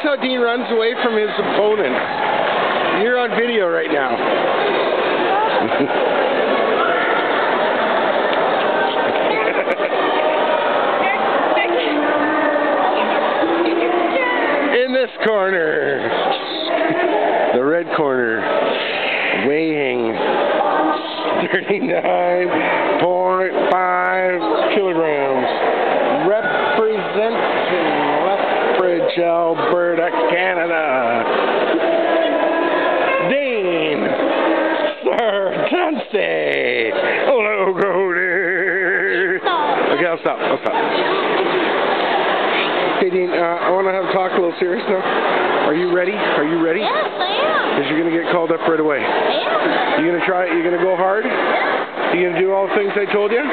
That's how Dean runs away from his opponents. You're on video right now. In this corner, the red corner, weighing 39.5 kilograms, representing Lethbridge, Alberta, Canada, Dean Sertante. Hello, Cody. Okay, I'll stop. Hey, Dean, I want to talk a little serious now. Are you ready? Are you ready? Yes, I am. Because you're going to get called up right away. I am. You going to try it? You going to go hard? Yes. You going to do all the things I told you?